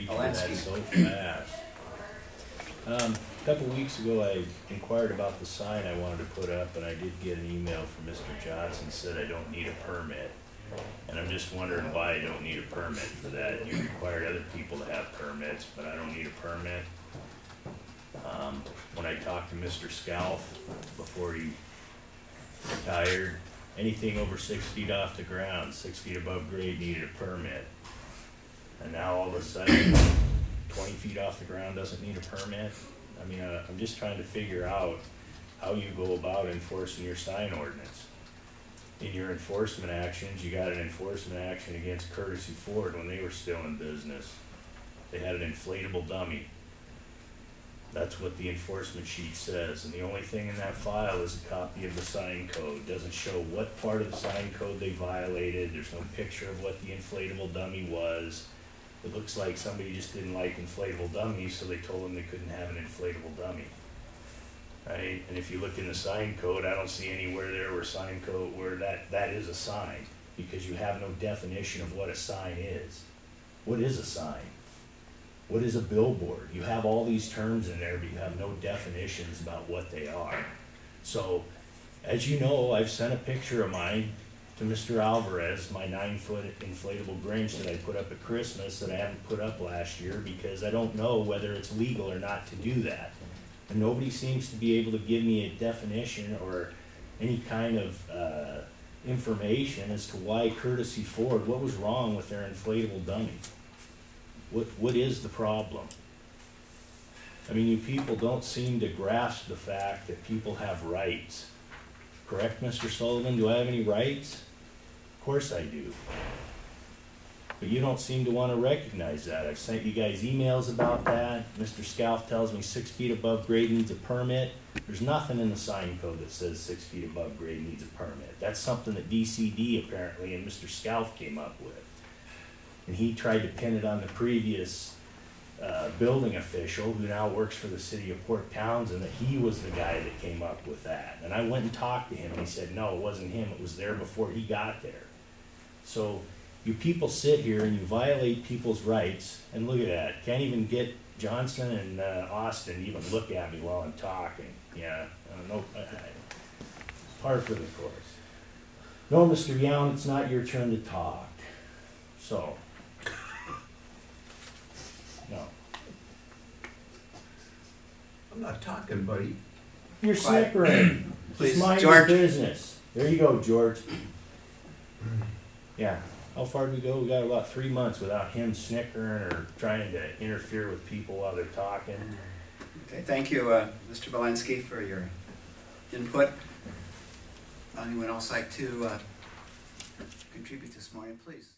for that Belenski. so fast. A couple weeks ago, I inquired about the sign I wanted to put up, and I did get an email from Mr. Johnson, said I don't need a permit. And I'm just wondering why I don't need a permit for that. You required other people to have permits, but I don't need a permit. When I talked to Mr. Scalf before he retired, anything over 6 feet off the ground, 6 feet above grade, needed a permit. And now all of a sudden, 20 feet off the ground doesn't need a permit. I mean, I'm just trying to figure out how you go about enforcing your sign ordinance. In your enforcement actions, you got an enforcement action against Courtesy Ford when they were still in business. They had an inflatable dummy. That's what the enforcement sheet says, and the only thing in that file is a copy of the sign code. Doesn't show what part of the sign code they violated. There's no picture of what the inflatable dummy was. It looks like somebody just didn't like inflatable dummies, so they told them they couldn't have an inflatable dummy. Right? And if you look in the sign code, I don't see anywhere there where sign code where that is a sign, because you have no definition of what a sign is. What is a sign? What is a billboard? You have all these terms in there, but you have no definitions about what they are. So, as you know, I've sent a picture of mine to Mr. Alvarez, my 9-foot inflatable Grinch that I put up at Christmas that I haven't put up last year because I don't know whether it's legal or not to do that. And nobody seems to be able to give me a definition or any kind of information as to why Courtesy Ford, what was wrong with their inflatable dummy? What is the problem? I mean, you people don't seem to grasp the fact that people have rights. Correct, Mr. Sullivan? Do I have any rights? Of course I do. But you don't seem to want to recognize that. I've sent you guys emails about that. Mr. Scalf tells me 6 feet above grade needs a permit. There's nothing in the sign code that says 6 feet above grade needs a permit. That's something that DCD apparently and Mr. Scalf came up with. And he tried to pin it on the previous building official who now works for the city of Port Townsend, that he was the guy that came up with that. And I went and talked to him and he said, no, it wasn't him, it was there before he got there. So you people sit here and you violate people's rights, and look at that, can't even get Johnson and Austin to even look at me while I'm talking. Yeah, no, par for the course. No, Mr. Young, it's not your turn to talk. So, no. I'm not talking, buddy. You're Quiet. snickering. Please, Just mind George. your business. There you go, George. Yeah. How far do we go? We got about 3 months without him snickering or trying to interfere with people while they're talking. Okay, thank you, Mr. Belenski, for your input. Anyone else like to contribute this morning, please?